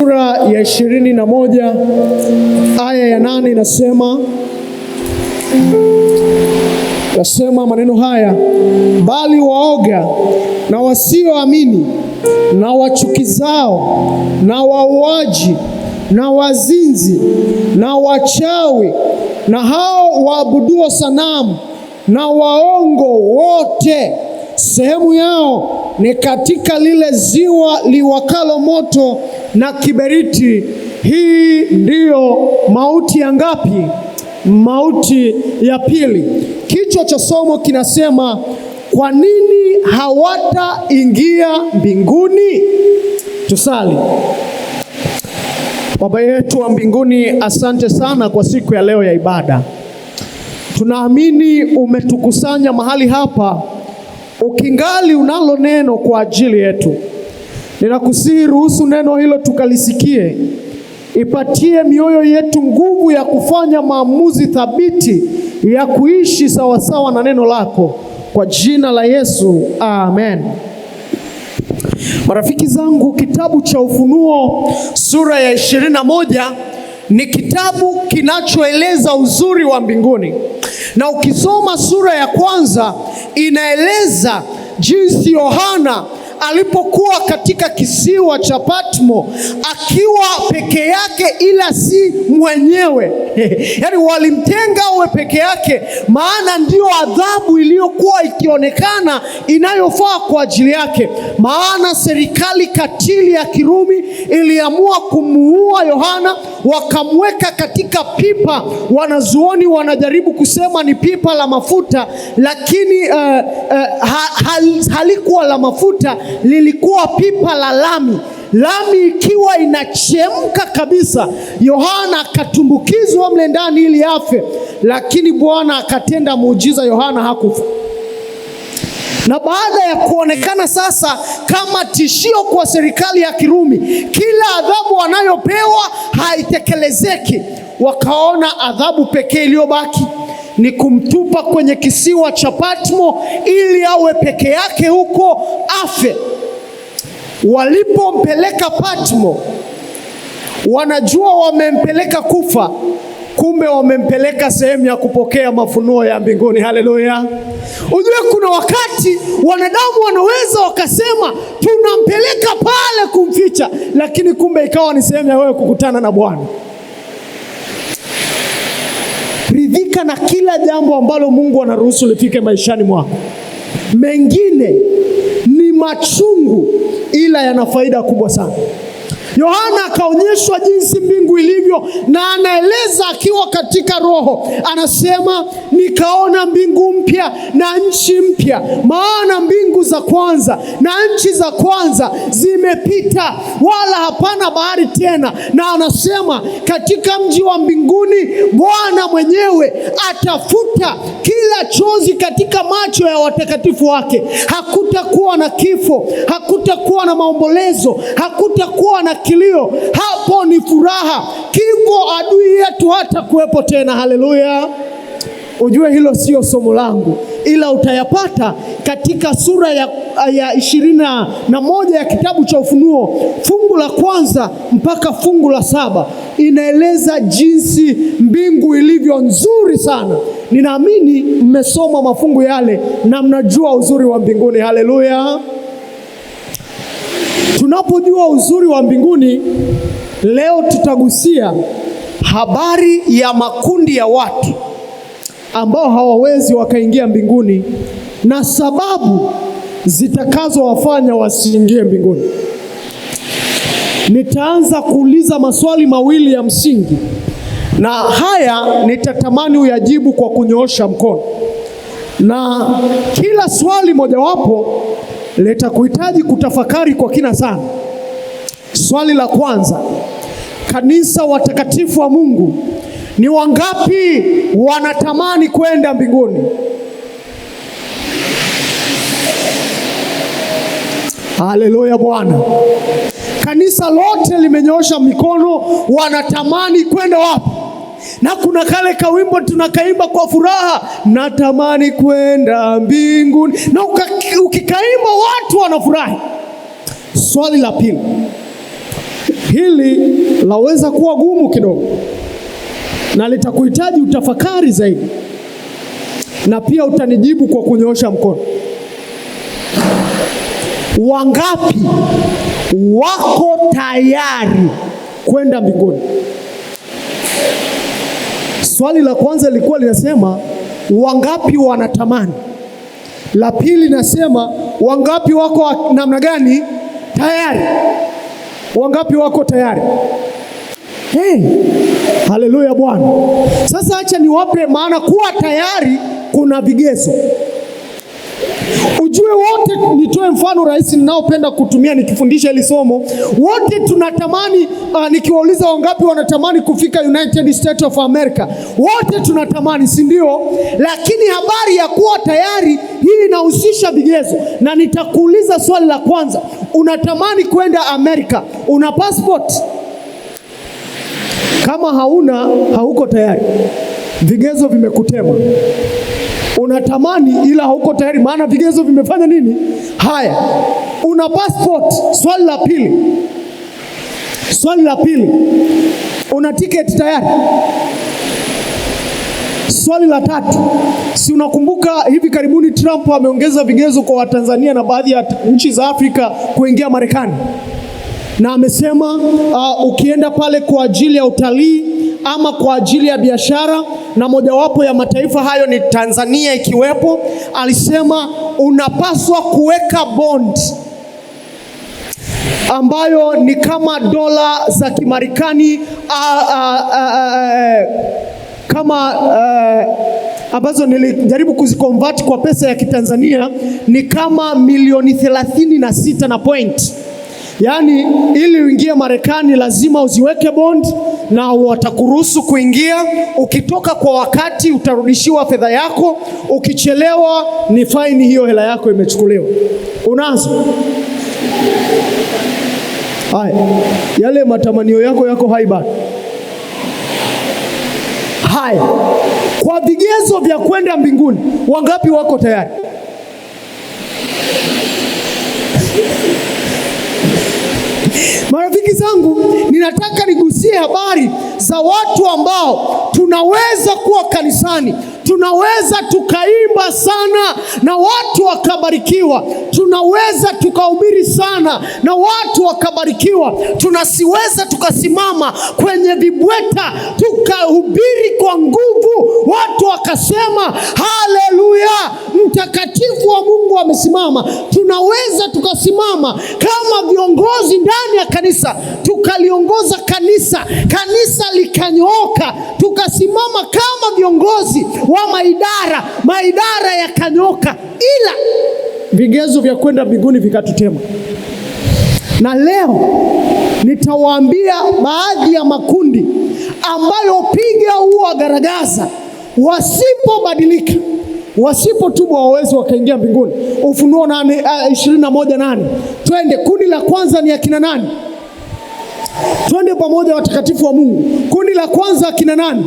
sura ya 21 aya ya 8 nasema maneno haya: bali waoga na wasioamini na wachukizao na wauaji na wazinzi na wachawi na hao waabuduo sanamu na waongo wote, sehemu yao ni katika lile ziwa liwakalo moto na kiberiti. Hii ndiyo mauti ya ngapi? Mauti ya pili. Kichwa cha somo kinasema, kwa nini hawataingia mbinguni? Tusali. Baba yetu wa mbinguni, asante sana kwa siku ya leo ya ibada. Tunaamini umetukusanya mahali hapa ukingali unalo neno kwa ajili yetu. Ninakusihi ruhusu neno hilo tukalisikie. Ipatie mioyo yetu nguvu ya kufanya maamuzi thabiti ya kuishi sawasawa na neno lako, kwa jina la Yesu, amen. Marafiki zangu, kitabu cha Ufunuo sura ya 21 ni kitabu kinachoeleza uzuri wa mbinguni. Na ukisoma sura ya kwanza inaeleza jinsi Yohana alipokuwa katika kisiwa cha Patmo akiwa peke yake, ila si mwenyewe. Yaani walimtenga awe peke yake, maana ndio adhabu iliyokuwa ikionekana inayofaa kwa ajili yake. Maana serikali katili ya Kirumi iliamua kumuua Yohana, wakamweka katika pipa. Wanazuoni wanajaribu kusema ni pipa la mafuta, lakini halikuwa la mafuta, lilikuwa pipa la lami. Lami ikiwa inachemka kabisa, Yohana akatumbukizwa mle ndani ili afe, lakini Bwana akatenda muujiza, Yohana hakufa. Na baada ya kuonekana sasa kama tishio kwa serikali ya Kirumi, kila adhabu wanayopewa haitekelezeki, wakaona adhabu pekee iliyobaki ni kumtupa kwenye kisiwa cha Patmo ili awe peke yake huko afe. Walipompeleka Patmo, wanajua wamempeleka kufa, kumbe wamempeleka sehemu ya kupokea mafunuo ya mbinguni. Haleluya! Ujue kuna wakati wanadamu wanaweza wakasema tunampeleka pale kumficha, lakini kumbe ikawa ni sehemu ya wewe kukutana na Bwana. Ridhika na kila jambo ambalo Mungu anaruhusu lifike maishani mwako. Mengine ni machungu, ila yana faida kubwa sana. Yohana akaonyeshwa jinsi mbingu ilivyo, na anaeleza akiwa katika roho. Anasema, nikaona mbingu mpya na nchi mpya, maana mbingu za kwanza na nchi za kwanza zimepita, wala hapana bahari tena. Na anasema katika mji wa mbinguni Bwana mwenyewe atafuta kila chozi katika macho ya watakatifu wake. Hakutakuwa na kifo, hakutakuwa na maombolezo, hakutakuwa na kilio. Hapo ni furaha. Kifo adui yetu hata kuwepo tena. Haleluya! Ujue hilo sio somo langu, ila utayapata katika sura ya 21 ya kitabu cha Ufunuo, fungu la kwanza mpaka fungu la 7. Inaeleza jinsi mbingu ilivyo nzuri sana. Ninaamini mmesoma mafungu yale na mnajua uzuri wa mbinguni. Haleluya! Tunapojua uzuri wa mbinguni, leo tutagusia habari ya makundi ya watu ambao hawawezi wakaingia mbinguni na sababu zitakazowafanya wasiingie mbinguni. Nitaanza kuuliza maswali mawili ya msingi, na haya nitatamani uyajibu kwa kunyoosha mkono, na kila swali mojawapo litakuhitaji kutafakari kwa kina sana. Swali la kwanza: kanisa watakatifu wa Mungu ni wangapi wanatamani kwenda mbinguni? Haleluya Bwana. Kanisa lote limenyoosha mikono, wanatamani kwenda wapi? Na kuna kale kawimbo tunakaimba kwa furaha, natamani kwenda mbinguni, na ukikaimba watu wanafurahi. Swali la pili: Hili laweza kuwa gumu kidogo na litakuhitaji utafakari zaidi, na pia utanijibu kwa kunyoosha mkono. Wangapi wako tayari kwenda mbinguni? Swali la kwanza lilikuwa linasema wangapi wanatamani. La pili linasema wangapi wako namna gani tayari? Wangapi wako tayari? Haleluya Bwana. Sasa acha niwape maana kuwa tayari kuna vigezo. Ujue wote, nitoe mfano rahisi ninaopenda kutumia nikifundisha hili somo. Wote tunatamani, nikiwauliza wangapi wanatamani kufika United States of America, wote tunatamani, si ndio? Lakini habari ya kuwa tayari hii inahusisha vigezo, na nitakuuliza swali la kwanza. Unatamani kwenda Amerika, una passport? Kama hauna, hauko tayari, vigezo vimekutema. Unatamani ila hauko tayari, maana vigezo vimefanya nini? Haya, una passport. Swali la pili, una tiketi tayari? Swali la tatu, si unakumbuka hivi karibuni Trump ameongeza vigezo kwa Watanzania na baadhi ya nchi za Afrika kuingia Marekani, na amesema ukienda pale kwa ajili ya utalii ama kwa ajili ya biashara, na mojawapo ya mataifa hayo ni Tanzania ikiwepo, alisema unapaswa kuweka bond ambayo ni kama dola za Kimarekani ambazo nilijaribu kuzikonvert kwa pesa ya Kitanzania ni kama milioni 36 na point. Yaani ili uingie Marekani lazima uziweke bond na watakuruhusu kuingia. Ukitoka kwa wakati utarudishiwa fedha yako, ukichelewa ni faini, hiyo hela yako imechukuliwa. Unazo? Haya, yale matamanio yako haiba. Haya, kwa vigezo vya kwenda mbinguni, wangapi wako tayari? Marafiki zangu, ninataka nigusie habari za watu ambao tunaweza kuwa kanisani, tunaweza tukaimba sana na watu wakabarikiwa, tunaweza tukahubiri sana na watu wakabarikiwa, tunasiweza tukasimama kwenye vibweta tukahubiri kwa nguvu, watu wakasema haleluya, mtakatifu wa Mungu amesimama. Tunaweza tukasimama kama viongozi ndani ya kanisa, tukaliongoza kanisa likanyooka, tukasimama kama viongozi wa maidara yakanyooka, ila vigezo vya kwenda mbinguni vikatutema. Na leo nitawaambia baadhi ya makundi ambayo piga huo garagaza, wasipobadilika, wasipotubu hawawezi wakaingia mbinguni. Ufunuo 21:8. Twende, kundi la kwanza ni akina nani? Twende pamoja, watakatifu wa Mungu. Kundi la kwanza akina nani?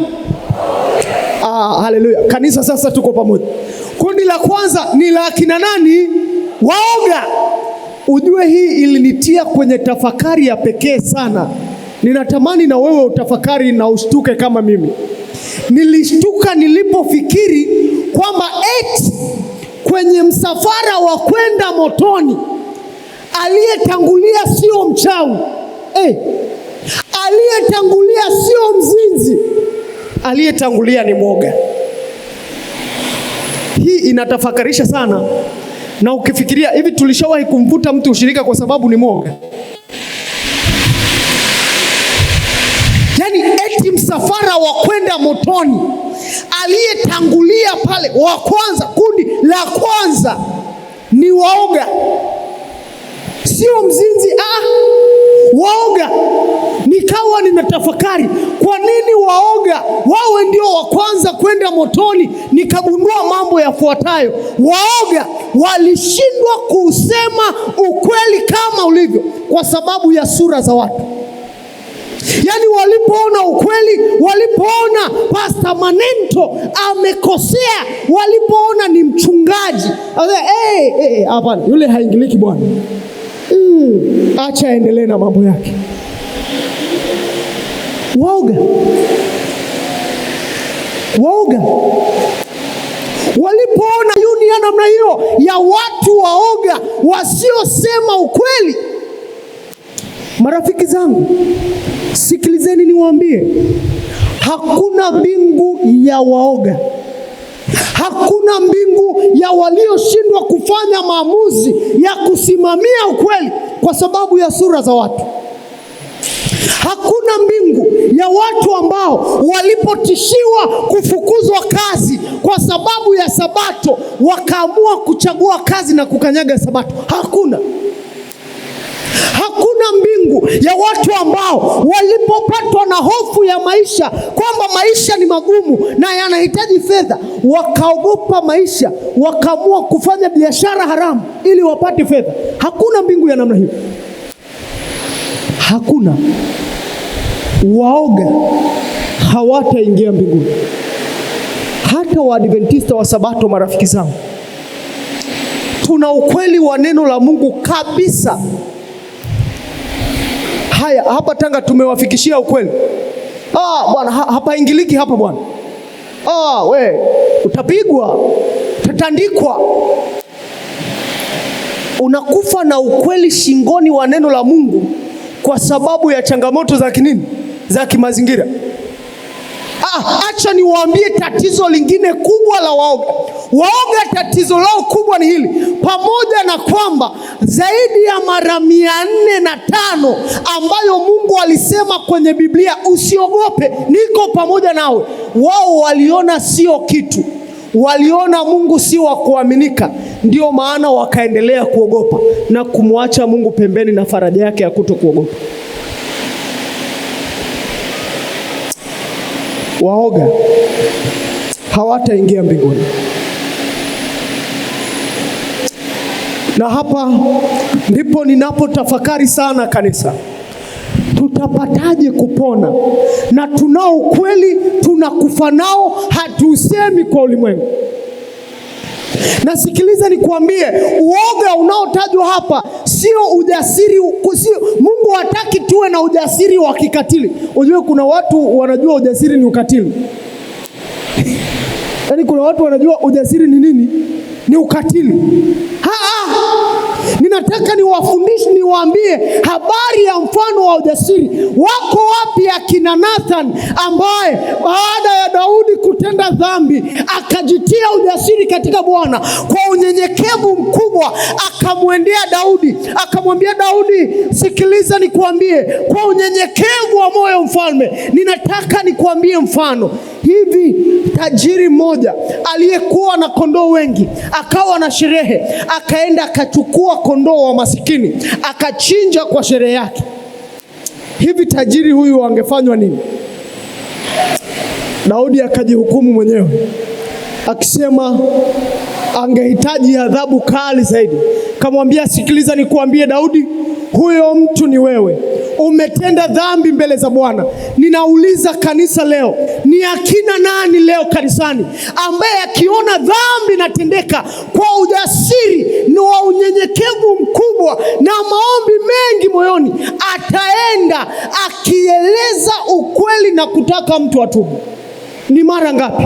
Haleluya. Kanisa sasa tuko pamoja. Kundi la kwanza ni la akina nani? Waoga. Ujue hii ilinitia kwenye tafakari ya pekee sana. Ninatamani na wewe utafakari na ushtuke kama mimi. Nilishtuka nilipofikiri kwamba eti kwenye msafara wa kwenda motoni aliyetangulia sio mchawi, aliyetangulia sio mzinzi, aliyetangulia ni mwoga. Hii inatafakarisha sana. Na ukifikiria hivi, tulishawahi kumvuta mtu ushirika kwa sababu ni mwoga? Yaani eti msafara wa kwenda motoni aliyetangulia pale wa kwanza, kundi la kwanza ni waoga, sio mzinzi, waoga. Nikawa ninatafakari kwa nini waoga wawe ndio wa kwanza kwenda motoni. Nikagundua mambo yafuatayo. Waoga walishindwa kusema ukweli kama ulivyo kwa sababu ya sura za watu. Yaani walipoona ukweli, walipoona Pastor Manento amekosea, walipoona ni mchungaji, hapana, yule haingiliki bwana, acha aendelee na mambo yake. Waoga. Walipoona yuni ya namna hiyo ya watu waoga wasiosema ukweli, marafiki zangu, sikilizeni niwaambie, hakuna mbingu ya waoga. Hakuna mbingu ya walioshindwa kufanya maamuzi ya kusimamia ukweli kwa sababu ya sura za watu. Hakuna mbingu ya watu ambao walipotishiwa kufukuzwa kazi kwa sababu ya Sabato wakaamua kuchagua kazi na kukanyaga Sabato. Hakuna mbingu ya watu ambao walipopatwa na hofu ya maisha, kwamba maisha ni magumu na yanahitaji fedha, wakaogopa maisha, wakaamua kufanya biashara haramu ili wapate fedha. Hakuna mbingu ya namna hiyo. Hakuna. Waoga hawataingia mbinguni. Hata Waadventista wa Sabato, marafiki zangu, tuna ukweli wa neno la Mungu kabisa. Haya, hapa Tanga tumewafikishia ukweli. Bwana, hapa ingiliki hapa bwana. We, utapigwa, utatandikwa. Unakufa na ukweli shingoni wa neno la Mungu kwa sababu ya changamoto za kinini? Za kimazingira. Acha niwaambie tatizo lingine kubwa la waoga. Waoga tatizo lao kubwa ni hili. Pamoja na kwamba zaidi ya mara 405 ambayo Mungu alisema kwenye Biblia usiogope, niko pamoja nawe, wao waliona sio kitu. Waliona Mungu si wa kuaminika. Ndio maana wakaendelea kuogopa na kumwacha Mungu pembeni na faraja yake ya kutokuogopa. Waoga hawataingia mbinguni. Na hapa ndipo ninapotafakari sana, kanisa, tutapataje kupona? Na tunao ukweli, tunakufa nao, hatusemi kwa ulimwengu. Na sikiliza nikuambie, uoga unaotajwa hapa sio ujasiri. Mungu hataki tuwe na ujasiri wa kikatili. Unajua kuna watu wanajua ujasiri ni ukatili. Yaani kuna watu wanajua ujasiri ni nini? Ni ukatili. Ninataka niwafundishe, niwaambie habari ya mfano wa ujasiri. Wako wapi akina Nathan ambaye baada ya Daudi kutenda dhambi akajitia ujasiri katika Bwana, kwa unyenyekevu mkubwa akamwendea Daudi, akamwambia Daudi, sikiliza nikuambie, kwa unyenyekevu wa moyo mfalme, ninataka nikuambie mfano. Hivi tajiri mmoja aliyekuwa na kondoo wengi akawa na sherehe, akaenda akachukua kondoo wa masikini akachinja kwa sherehe yake. Hivi tajiri huyu angefanywa nini? Daudi akajihukumu mwenyewe akisema angehitaji adhabu kali zaidi. Kamwambia, sikiliza nikuambie Daudi, huyo mtu ni wewe. Umetenda dhambi mbele za Bwana. Ninauliza kanisa leo, ni akina nani leo kanisani ambaye akiona dhambi natendeka kwa ujasiri na wa unyenyekevu mkubwa na maombi mengi moyoni ataenda akieleza ukweli na kutaka mtu atubu? Ni mara ngapi?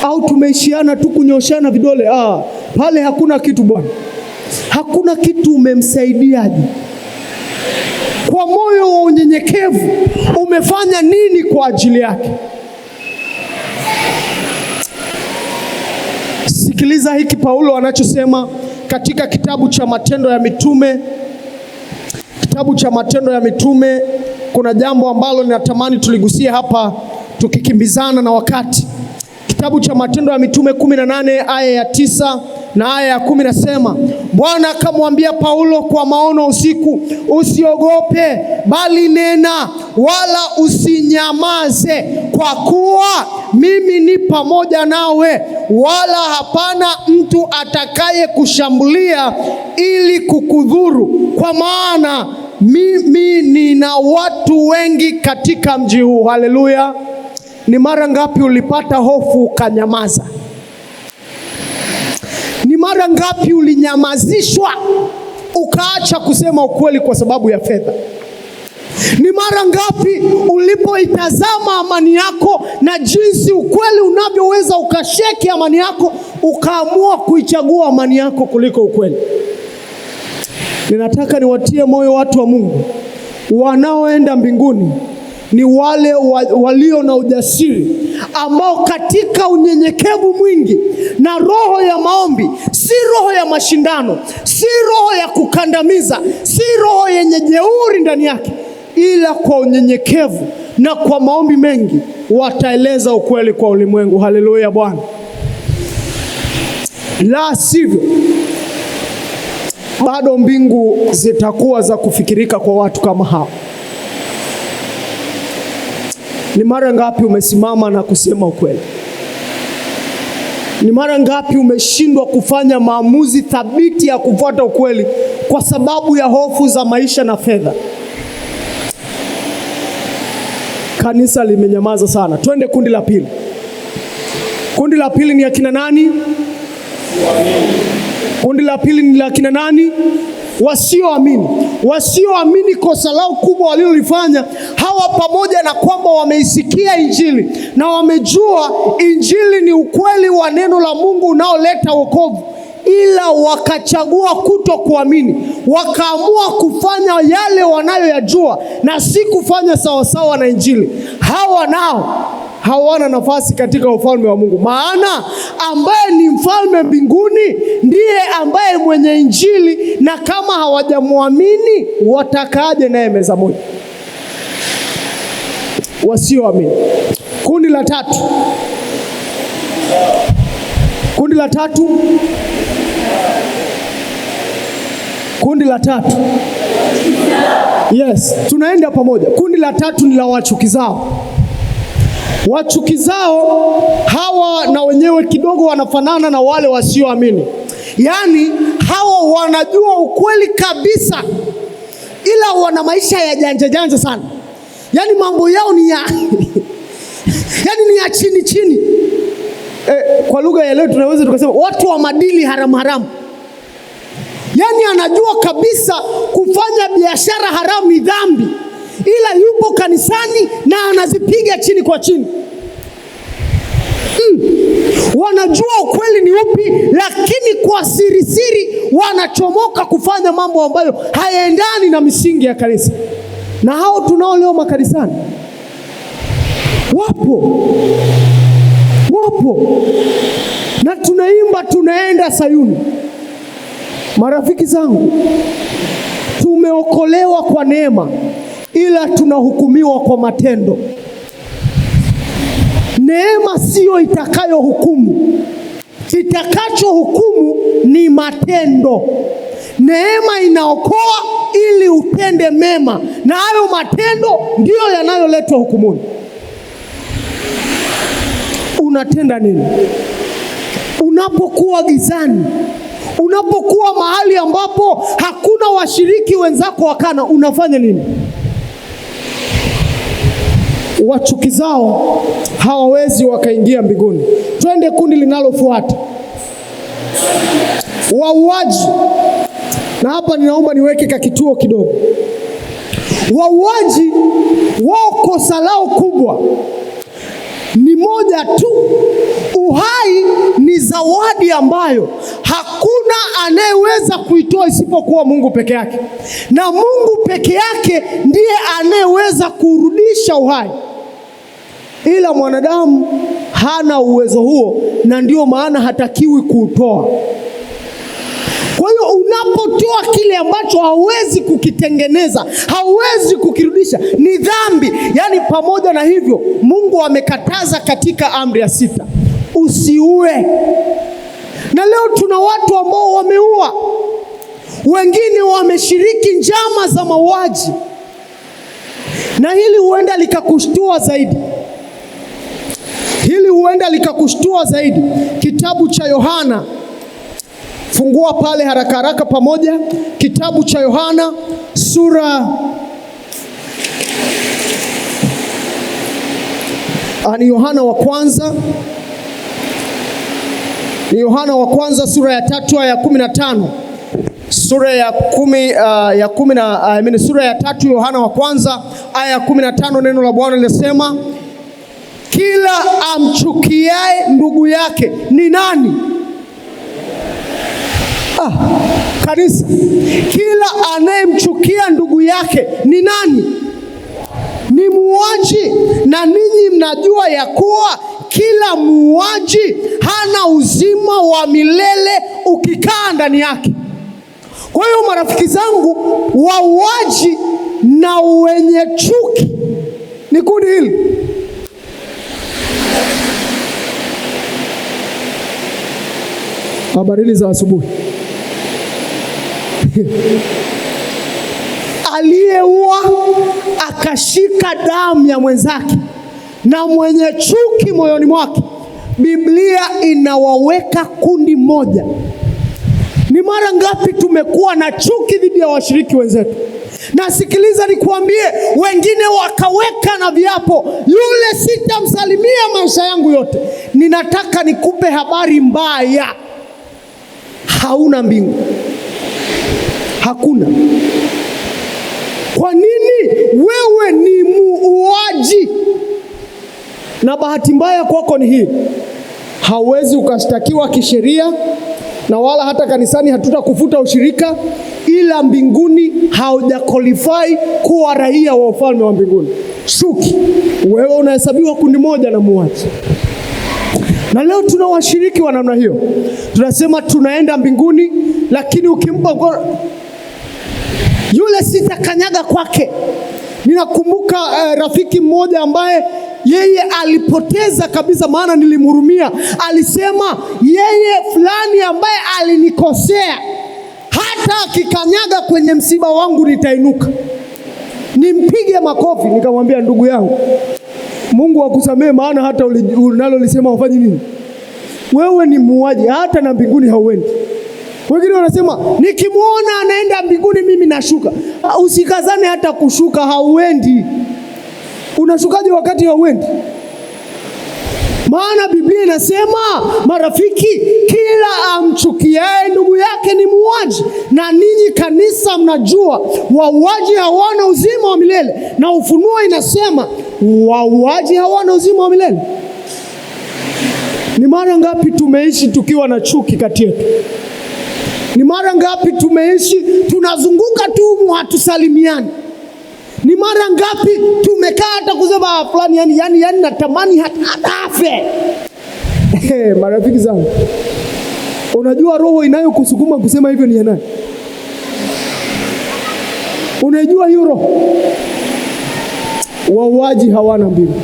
Au tumeishiana tu kunyoshana vidole? Pale hakuna kitu bwana. Hakuna kitu. Umemsaidiaje? Kwa moyo wa unyenyekevu umefanya nini kwa ajili yake? Sikiliza hiki Paulo anachosema katika kitabu cha Matendo ya Mitume. Kitabu cha Matendo ya Mitume, kuna jambo ambalo ninatamani tuligusie hapa tukikimbizana na wakati. Kitabu cha Matendo ya Mitume 18 aya ya 9 na aya ya 10 nasema, Bwana akamwambia Paulo kwa maono usiku, usiogope, bali nena, wala usinyamaze, kwa kuwa mimi ni pamoja nawe, wala hapana mtu atakaye kushambulia ili kukudhuru, kwa maana mimi nina watu wengi katika mji huu. Haleluya! Ni mara ngapi ulipata hofu ukanyamaza? Ni mara ngapi ulinyamazishwa ukaacha kusema ukweli kwa sababu ya fedha? Ni mara ngapi ulipoitazama amani yako na jinsi ukweli unavyoweza ukasheki amani yako, ukaamua kuichagua amani yako kuliko ukweli? Ninataka niwatie moyo watu wa Mungu, wanaoenda mbinguni ni wale walio na ujasiri, ambao katika unyenyekevu mwingi na roho ya maombi, si roho ya mashindano, si roho ya kukandamiza, si roho yenye jeuri ndani yake, ila kwa unyenyekevu na kwa maombi mengi wataeleza ukweli kwa ulimwengu. Haleluya Bwana. La sivyo, bado mbingu zitakuwa za kufikirika kwa watu kama hao. Ni mara ngapi umesimama na kusema ukweli? Ni mara ngapi umeshindwa kufanya maamuzi thabiti ya kufuata ukweli kwa sababu ya hofu za maisha na fedha? Kanisa limenyamaza sana. Twende kundi la pili. Kundi la pili ni akina nani? Kundi la pili ni akina nani? Wasioamini. Wasioamini, kosa lao kubwa walilolifanya hawa, pamoja na kwamba wameisikia Injili na wamejua Injili ni ukweli wa neno la Mungu unaoleta wokovu, ila wakachagua kutokuamini, wakaamua kufanya yale wanayoyajua na si kufanya sawasawa na Injili. Hawa nao hawana nafasi katika ufalme wa Mungu, maana ambaye ni mfalme mbinguni ndiye ambaye mwenye Injili, na kama hawajamwamini watakaje naye meza moja? Wasioamini. Kundi la tatu. Kundi la tatu. Kundi la tatu. Yes, tunaenda pamoja. Kundi la tatu ni la wachukizao. Wachukizao hawa na wenyewe kidogo wanafanana na wale wasioamini. Yaani hawa wanajua ukweli kabisa, ila wana maisha ya janja sana. Yaani mambo yao ni ya yaani ni ya chini chini. Kwa lugha ya leo tunaweza tukasema watu wa madili haramu. Yaani anajua kabisa kufanya biashara haramu ni dhambi, ila yupo kanisani na anazipiga chini kwa chini. Wanajua ukweli ni upi, lakini kwa siri wanachomoka kufanya mambo ambayo hayaendani na misingi ya kanisa. Na hao tunao leo makanisani. Wapo. Na tunaimba tunaenda Sayuni. Marafiki zangu, tumeokolewa kwa neema, ila tunahukumiwa kwa matendo. Neema sio itakayohukumu. Kitakachohukumu ni matendo. Neema inaokoa ili utende mema, na hayo matendo ndiyo yanayoletwa hukumuni. Unatenda nini unapokuwa gizani? Unapokuwa mahali ambapo hakuna washiriki wenzako wakana, unafanya nini? Wachukizao hawawezi wakaingia mbinguni. Twende kundi linalofuata. Wauaji. Na hapa ninaomba niweke kakituo kidogo. Wauaji wao kosa lao kubwa ni moja tu. Uhai ni zawadi ambayo hakuna anayeweza kuitoa isipokuwa Mungu peke yake, na Mungu peke yake ndiye anayeweza kurudisha uhai, ila mwanadamu hana uwezo huo, na ndio maana hatakiwi kuutoa. Kwa hiyo unapotoa kile ambacho hauwezi kukitengeneza, hauwezi kukirudisha, ni dhambi. Yaani pamoja na hivyo, Mungu amekataza katika amri ya 6, usiue. Na leo tuna watu ambao wameua, wengine wameshiriki njama za mauaji, na hili huenda likakushtua zaidi. Kitabu cha Yohana, fungua pale haraka pamoja. Kitabu cha Yohana ni Yohana wa kwanza sura ya 3 aya ya 15. Sura ya 3 Yohana wa kwanza aya 15 neno la Bwana linasema, kila amchukiaye ndugu yake ni nani? Kanisa, kila anayemchukia ndugu yake ni nani? Ni muuaji. Na ninyi mnajua ya kuwa kila muuaji hana uzima wa milele ukikaa ndani yake. Kwa hiyo marafiki zangu, wauaji na wenye chuki ni kundi hili. Habari za asubuhi. Aliyeua akashika damu ya mwenzake na mwenye chuki moyoni mwake, Biblia inawaweka kundi moja. Ni mara ngapi tumekuwa na chuki dhidi ya washiriki wenzetu? Na sikiliza nikuambie, wengine wakaweka na viapo, yule sitamsalimia maisha yangu yote. Ninataka nikupe habari mbaya, hauna mbingu. Hakuna. Kwa nini? Wewe ni muuaji. Na bahati mbaya kwako ni hii, hauwezi ukashtakiwa kisheria, na wala hata kanisani hatutakufuta ushirika, ila mbinguni hauja qualify kuwa raia wa ufalme wa mbinguni. Shuki, wewe unahesabiwa kundi moja na muuaji. Na leo tuna washiriki wa namna hiyo. Tunasema tunaenda mbinguni, lakini ukimpa yule sitakanyaga kwake. Ninakumbuka rafiki mmoja ambaye yeye alipoteza kabisa, maana nilimhurumia. Alisema yeye fulani ambaye alinikosea, hata akikanyaga kwenye msiba wangu nitainuka nimpige makofi. Nikamwambia, ndugu yangu, Mungu akusamehe, maana hata unalolisema ufanye nini? Wewe ni muuaji, hata na mbinguni hauendi. Wengine wanasema nikimwona anaenda mbinguni mimi nashuka. Usikazane hata kushuka, hauendi. Unashukaje wakati hauendi? Maana Biblia inasema, marafiki, kila amchukiaye ndugu yake ni muuaji. Na ninyi kanisa mnajua wauaji hawana uzima wa milele. Na Ufunuo inasema wauaji hawana uzima wa milele. Ni mara ngapi tumeishi tukiwa na chuki kati yetu? Ni mara ngapi tumeishi tunazunguka tu hatusalimiani? Ni mara ngapi tumekaa hata kusema fulani yani natamani hata afe? Marafiki zangu, unajua roho inayokusukuma kusema hivyo ni ya nani? Unajua hiyo roho? Wauaji hawana mbingu.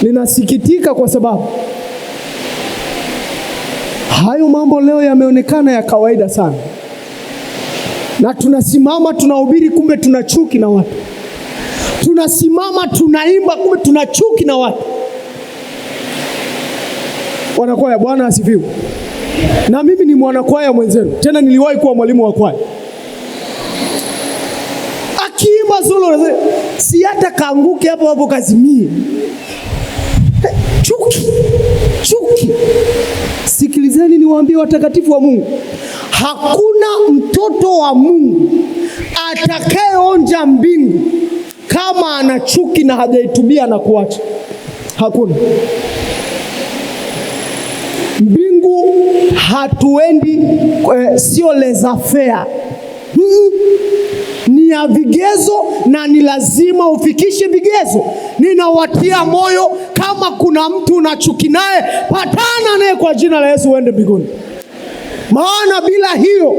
Ninasikitika kwa sababu hayo mambo leo yameonekana ya kawaida sana. Na tunasimama tunahubiri, kumbe tuna chuki na watu. Tunasimama tunaimba, kumbe tuna chuki na watu. Wanakwaya, Bwana asifiwe. Na mimi ni mwanakwaya mwenzenu, tena niliwahi kuwa mwalimu wa kwaya. Akiimba solo, si hata kaanguke hapo kazimie. Chuki. Sikilizeni niwaambie watakatifu wa Mungu, hakuna mtoto wa Mungu atakayeonja mbingu kama ana chuki na hajaitubia na kuacha. Hakuna. Mbingu hatuendi sio laissez-faire. Ni ya vigezo na ni lazima ufikishe vigezo. Ninawatia moyo, kama kuna mtu unachuki naye, patana naye kwa jina la Yesu uende mbinguni. Maana bila hiyo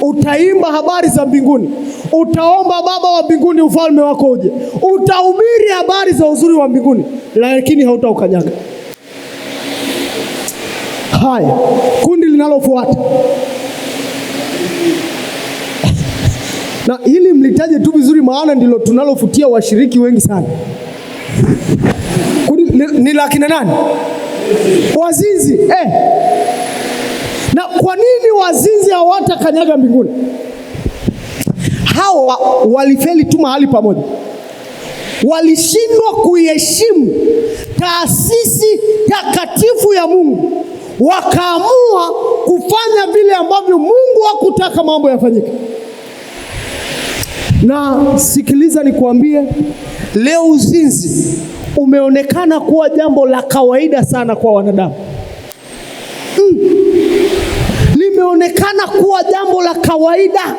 utaimba habari za mbinguni, utaomba Baba wa mbinguni ufalme wako uje, utahubiri habari za uzuri wa mbinguni, lakini hautaukanyaga. Haya, kundi linalofuata. Na hili mlitaje tu vizuri, maana ndilo tunalofutia washiriki wengi sana. Ni la kina nani? Wazinzi. Na kwa nini wazinzi hawatakanyaga mbinguni? Hawa walifeli tu mahali pamoja. Walishindwa kuiheshimu taasisi takatifu ya Mungu, wakaamua kufanya vile ambavyo Mungu hakutaka mambo yafanyike. Na sikiliza nikuambie, leo uzinzi umeonekana kuwa jambo la kawaida sana kwa wanadamu. Limeonekana kuwa jambo la kawaida.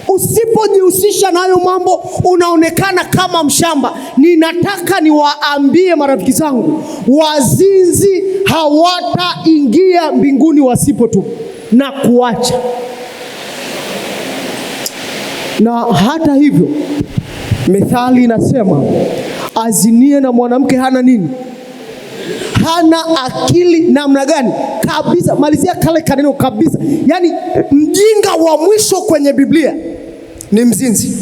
Usipojihusisha na hayo mambo unaonekana kama mshamba. Ninataka niwaambie marafiki zangu, wazinzi hawataingia mbinguni wasipotubu na kuacha. Na hata hivyo, Methali inasema azinie na mwanamke hana nini? Hana akili. Namna gani? Kabisa. Malizia kale kaneno kabisa. Yaani mjinga wa mwisho kwenye Biblia ni mzinzi.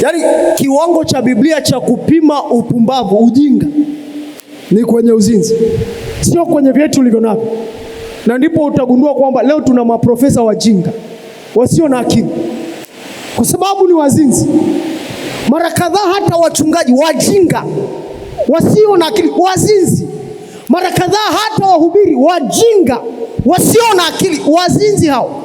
Yaani kiwango cha Biblia cha kupima upumbavu, ujinga, ni kwenye uzinzi, sio kwenye vyetu ulivyo navyo. Na ndipo utagundua kwamba leo tuna maprofesa wajinga wasio na akili, kwa sababu ni wazinzi. Mara kadhaa hata wachungaji wajinga wasio na akili, wazinzi. Mara kadhaa hata wahubiri wajinga wasio na akili, wazinzi hao.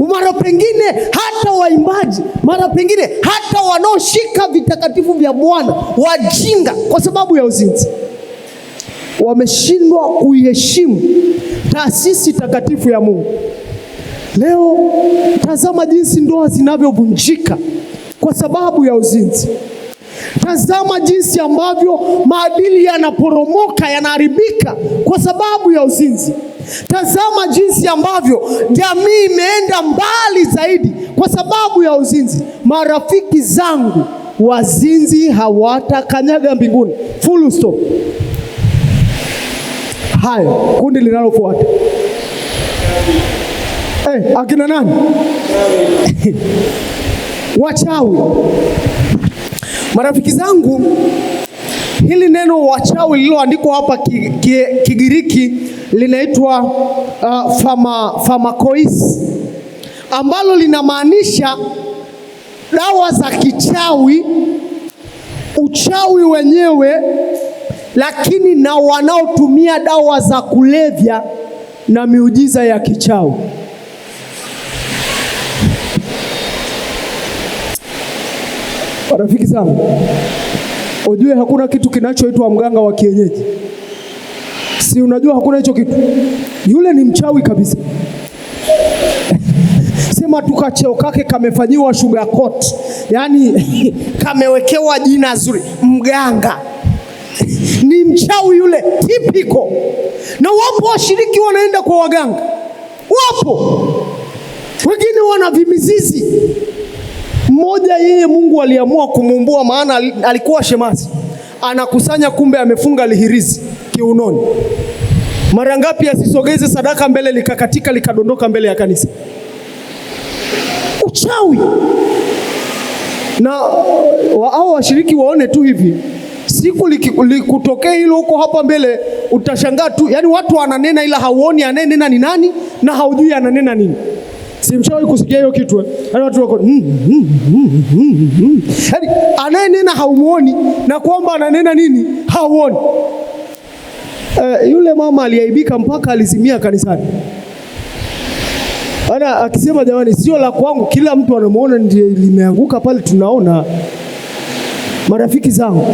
Mara pengine hata waimbaji, mara pengine hata wanaoshika vitakatifu vya Bwana wajinga, kwa sababu ya uzinzi. Wameshindwa kuiheshimu taasisi takatifu ya Mungu. Leo tazama jinsi ndoa zinavyovunjika kwa sababu ya uzinzi. Tazama jinsi ambavyo maadili yanaporomoka, yanaharibika kwa sababu ya uzinzi. Tazama jinsi ambavyo jamii imeenda mbali zaidi kwa sababu ya uzinzi. Marafiki zangu, wazinzi hawatakanyaga mbinguni. Full stop. Haya, kundi linalofuata. Akina nani? Wachawi. Marafiki zangu, hili neno wachawi lililoandikwa hapa Kigiriki linaitwa pharmakois, ambalo linamaanisha dawa za kichawi, uchawi wenyewe, lakini na wanaotumia dawa za kulevya na miujiza ya kichawi. Rafiki zangu, ujue hakuna kitu kinachoitwa mganga wa kienyeji. Si unajua hakuna hicho kitu? Yule ni mchawi kabisa. Sema tu kacheo kake kamefanyiwa sugar coat, yaani kamewekewa jina zuri, mganga. Ni mchawi yule typical. Na wapo washiriki wanaenda kwa waganga, wapo wengine wana vimizizi. Mmoja yeye Mungu aliamua kumumbua, maana alikuwa shemasi, anakusanya kumbe amefunga lihirizi kiunoni. Mara ngapi asisogeze sadaka mbele, likakatika likadondoka mbele ya kanisa. Uchawi. Na hao washiriki waone tu hivi, siku likutokea hilo huko hapa mbele, utashangaa tu. Yaani watu wananena ila hauoni anenena ni nani, na haujui ananena nini. Simshawahi kusikia hiyo kitu. Yaani watu wako yaani anenena haumuoni, na kwamba ananena nini hauoni. Yule mama aliaibika mpaka alizimia kanisani. Ana akisema jamani, sio la kwangu, kila mtu anamuona ndiye limeanguka pale tunaona. Marafiki zangu,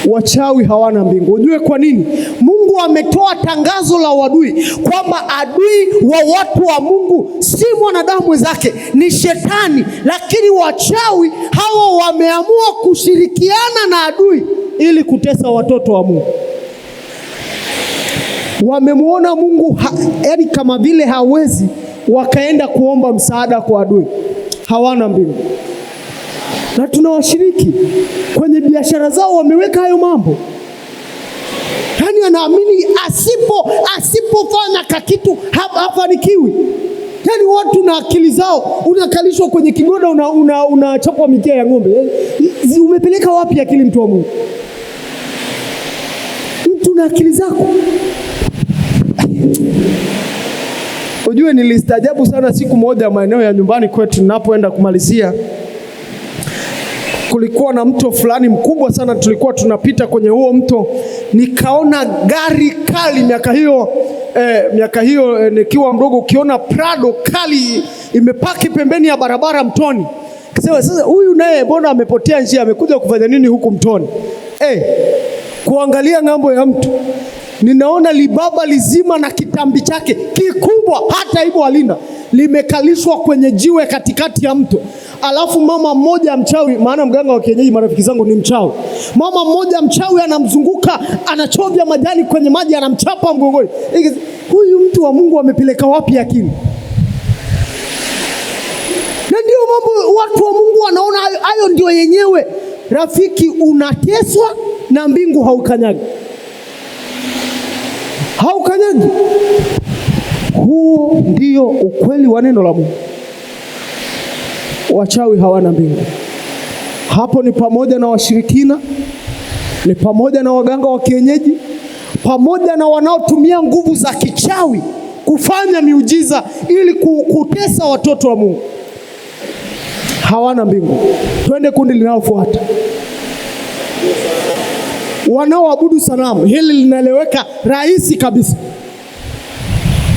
wachawi hawana mbingu. Ujue kwa nini? Mungu ametoa tangazo la uadui kwamba adui wa watu wa Mungu si mwanadamu wenzake, ni shetani. Lakini wachawi hawa wameamua kushirikiana na adui ili kutesa watoto wa Mungu. Wamemuona Mungu yaani kama vile hawezi, wakaenda kuomba msaada kwa adui. Hawana mbingu. Na tunawashiriki kwenye biashara zao, wameweka hayo mambo. Yaani anaamini asipofanya kakitu hafanikiwi. Yaani watu na akili zao, unakalishwa kwenye kigoda, unachapwa mikia ya ng'ombe. Umepeleka wapi akili, mtu wa Mungu? Mtu na akili zako. Ujue nilistajabu sana siku moja maeneo ya nyumbani kwetu ninapoenda kumalizia. Kulikuwa na mto fulani mkubwa sana, tulikuwa tunapita kwenye huo mto, nikaona gari kali. Miaka hiyo nikiwa mdogo, ukiona Prado kali imepaki pembeni ya barabara mtoni. Kasema sasa huyu naye mbona amepotea njia, amekuja kufanya nini huku mtoni? Kuangalia ng'ambo ya mtu, ninaona libaba lizima na kitambi chake kikubwa, hata hivyo alinda, limekalishwa kwenye jiwe katikati ya mto. Alafu mama mmoja mchawi, maana mganga wa kienyeji marafiki zangu ni mchawi. Mama mmoja mchawi anamzunguka, anachovya majani kwenye maji, anamchapa mgongoni. Huyu mtu wa Mungu amepeleka wapi akili? Na ndio mambo watu wa Mungu wanaona hayo ndio yenyewe. Rafiki, unateswa na mbingu haukanyagi. Haukanyagi. Huo ndio ukweli wa neno la Mungu. Wachawi hawana mbingu. Hapo ni pamoja na washirikina, ni pamoja na waganga wa kienyeji, pamoja na wanaotumia nguvu za kichawi kufanya miujiza ili kutesa watoto wa Mungu. Hawana mbingu. Twende kundi linalofuata. Wanaoabudu sanamu. Hili linaeleweka rahisi kabisa.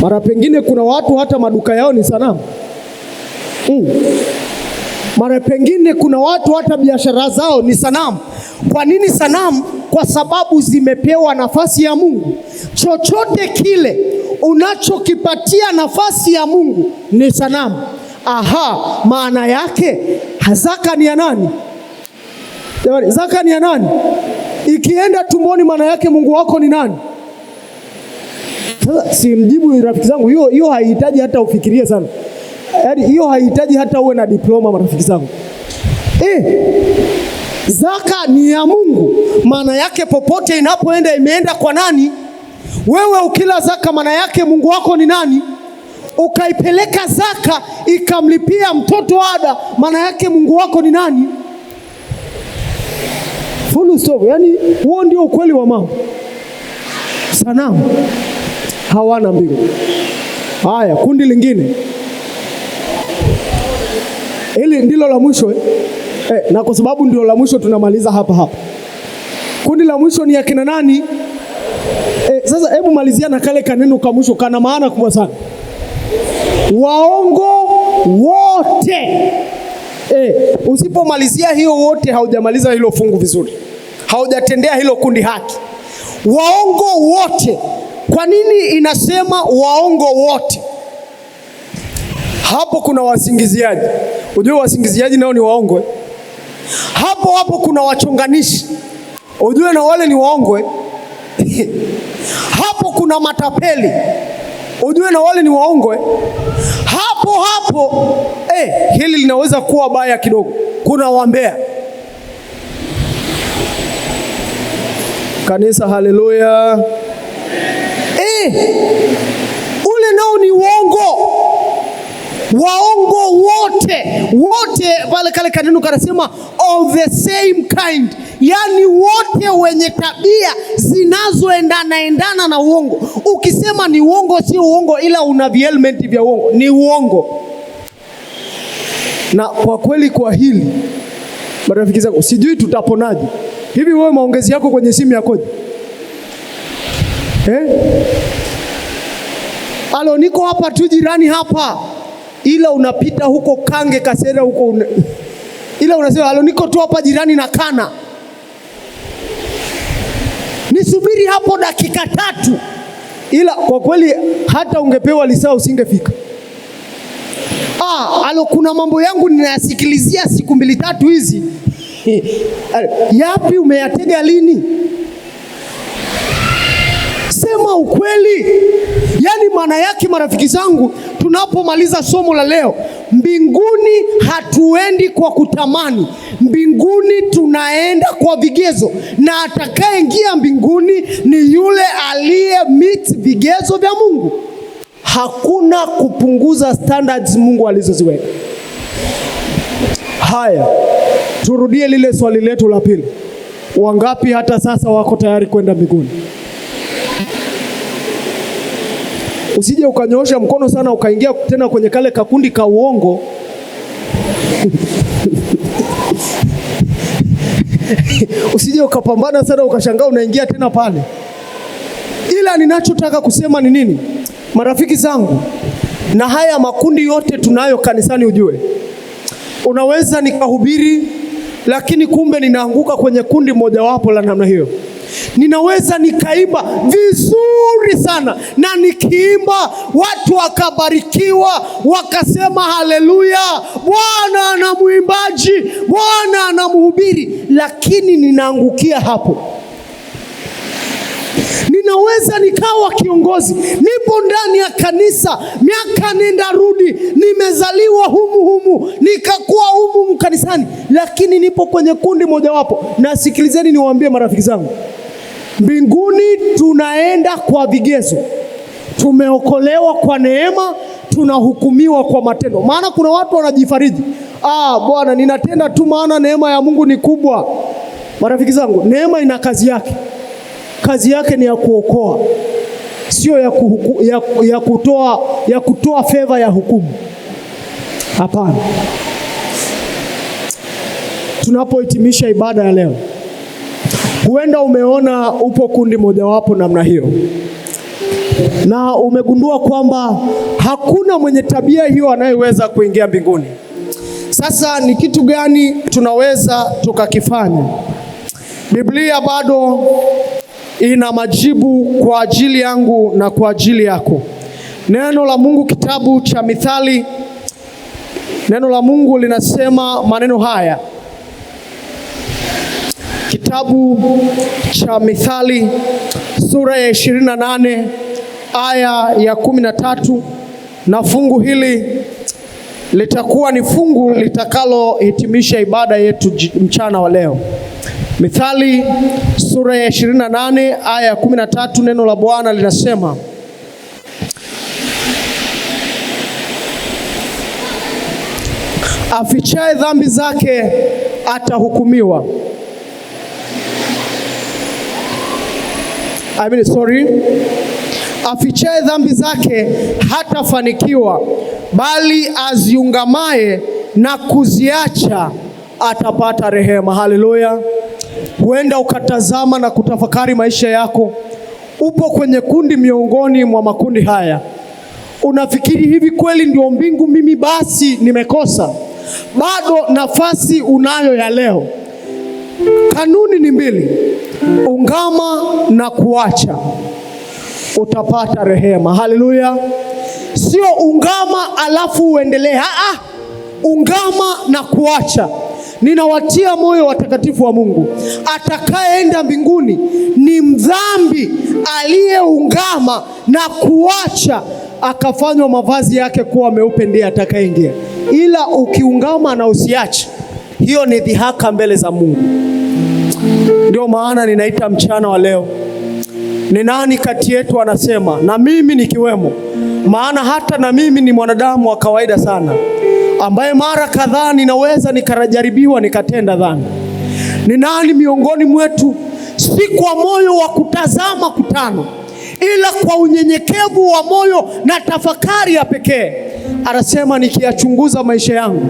Mara pengine kuna watu hata maduka yao ni sanamu. Mara pengine kuna watu hata biashara zao ni sanamu. Kwa nini sanamu? Kwa sababu zimepewa nafasi ya Mungu. Chochote kile unachokipatia nafasi ya Mungu ni sanamu. Maana yake zaka ni ya nani? Zaka ni ya nani? Ikienda tumboni, maana yake Mungu wako ni nani? Sasa simjibu rafiki zangu, hiyo haihitaji hata ufikirie sana. Yaani hiyo haihitaji hata uwe na diploma marafiki zangu. Zaka ni ya Mungu. Maana yake popote inapoenda imeenda kwa nani? Wewe ukila zaka, maana yake Mungu wako ni nani? Ukaipeleka zaka ikamlipia mtoto ada, maana yake Mungu wako ni nani? Full stop. Yaani huo ndio ukweli wa mambo. Sanamu hawana mbingu. Haya, kundi lingine. Hili ndilo la mwisho. Na kwa sababu ndio la mwisho tunamaliza hapa. Kundi la mwisho ni akina nani? Sasa hebu malizia na kale kaneno ka mwisho, kana maana kubwa sana. Waongo wote. Usipomalizia hiyo wote, haujamaliza hilo fungu vizuri. Haujatendea hilo kundi haki. Waongo wote. Kwa nini inasema waongo wote? Hapo kuna wasingiziaji. Unajua wasingiziaji nao ni waongo. Hapo kuna wachonganishi. Unajua na wale ni waongo. Hapo kuna matapeli. Unajua na wale ni waongo. Hapo hili linaweza kuwa baya kidogo. Kuna wambea. Kanisa, haleluya. Ule nao ni uongo. Waongo wote pale kale kaneno kanasema of the same kind. Yani wote wenye tabia zinazoendana na uongo. Ukisema ni uongo, sio uongo, ila una vielementi vya uongo, ni uongo. Na kwa kweli kwa hili marafiki zangu, sijui tutaponaje. Hivi wewe maongezi yako kwenye simu yakoje? Alo, niko hapa tu jirani hapa, ila unapita huko Kange Kasera huko ila unasema alo, niko tu hapa jirani na Kana, nisubiri hapo dakika 3. Ila kwa kweli hata ungepewa lisaa usingefika. Alo, kuna mambo yangu ninayasikilizia siku 2-3 hizi. Yapi umeyatega lini? Sema ukweli. Yaani maana yake marafiki zangu, tunapomaliza somo la leo, mbinguni hatuendi kwa kutamani. Mbinguni tunaenda kwa vigezo, na atakayeingia mbinguni ni yule aliye meet vigezo vya Mungu. Hakuna kupunguza standards Mungu alizoziweka. Haya, turudie lile swali letu la pili. Wangapi hata sasa wako tayari kwenda mbinguni? Usije ukanyoosha mkono sana ukaingia tena kwenye kale kakundi ka uongo. Usije ukapambana sana ukashangaa unaingia tena pale. Ila ninachotaka kusema ni nini? Marafiki zangu, Na haya makundi yote tunayo kanisani, ujue. Unaweza nikahubiri lakini kumbe ninaanguka kwenye kundi mojawapo la namna hiyo. Ninaweza nikaimba vizuri sana, na nikiimba watu wakabarikiwa, wakasema haleluya, Bwana ana muimbaji, Bwana ana mhubiri, lakini ninaangukia hapo. Ninaweza nikawa kiongozi, nipo ndani ya kanisa, miaka nenda rudi, nimezaliwa humu, nikakuwa humu kanisani, lakini nipo kwenye kundi mojawapo. Na sikilizeni niwaambie marafiki zangu, mbinguni tunaenda kwa vigezo. Tumeokolewa kwa neema, tunahukumiwa kwa matendo. Maana kuna watu wanajifariji, bwana ninatenda tu maana neema ya Mungu ni kubwa. Marafiki zangu, neema ina kazi yake. Kazi yake ni ya kuokoa, sio ya kutoa favor ya hukumu. Hapana. Tunapohitimisha ibada ya leo, huenda umeona upo kundi mojawapo namna hiyo, na umegundua kwamba hakuna mwenye tabia hiyo anayeweza kuingia mbinguni. Sasa ni kitu gani tunaweza tukakifanya? Biblia bado ina majibu kwa ajili yangu na kwa ajili yako. Neno la Mungu, kitabu cha Mithali, neno la Mungu linasema maneno haya. Kitabu cha Mithali sura ya 28 aya ya 13, na fungu hili litakuwa ni fungu litakalohitimisha ibada yetu mchana wa leo. Mithali sura ya 28 aya ya 13, neno la Bwana linasema, afichaye dhambi zake atahukumiwa. Afichaye dhambi zake hatafanikiwa, bali aziungamaye na kuziacha atapata rehema. Haleluya. Huenda ukatazama na kutafakari maisha yako. Upo kwenye kundi miongoni mwa makundi haya. Unafikiri hivi kweli ndio mbingu mimi basi nimekosa? Bado nafasi unayo ya leo. Kanuni ni mbili: ungama na kuacha, utapata rehema. Haleluya. Sio ungama alafu uendelee. Ungama na kuacha. Ninawatia moyo watakatifu wa Mungu, atakayeenda mbinguni ni mdhambi aliyeungama na kuacha, akafanywa mavazi yake kuwa meupe, ndiye atakayeingia. Ila ukiungama na usiache, hiyo ni dhihaka mbele za Mungu. Ndio maana ninaita mchana wa leo, ni nani kati yetu anasema, na mimi nikiwemo, maana hata na mimi ni mwanadamu wa kawaida sana, ambaye mara kadhaa ninaweza nikarajaribiwa nikatenda dhambi. Ni nani miongoni mwetu si kwa moyo wa kutazama kutano, ila kwa unyenyekevu wa moyo na tafakari ya pekee anasema, nikiyachunguza maisha yangu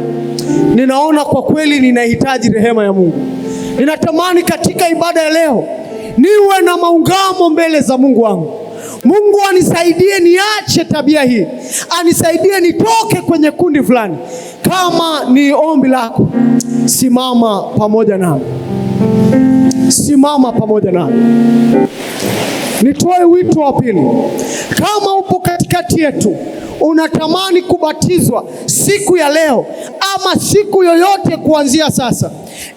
ninaona kwa kweli ninahitaji rehema ya Mungu. Ninatamani katika ibada ya leo niwe na maungamo mbele za Mungu wangu. Mungu anisaidie niache tabia hii, anisaidie nitoke kwenye kundi fulani. Kama ni ombi lako, simama pamoja nami. Simama pamoja nami. Nitoe wito wa pili. Kama upo katikati yetu, unatamani kubatizwa siku ya leo ama siku yoyote kuanzia sasa,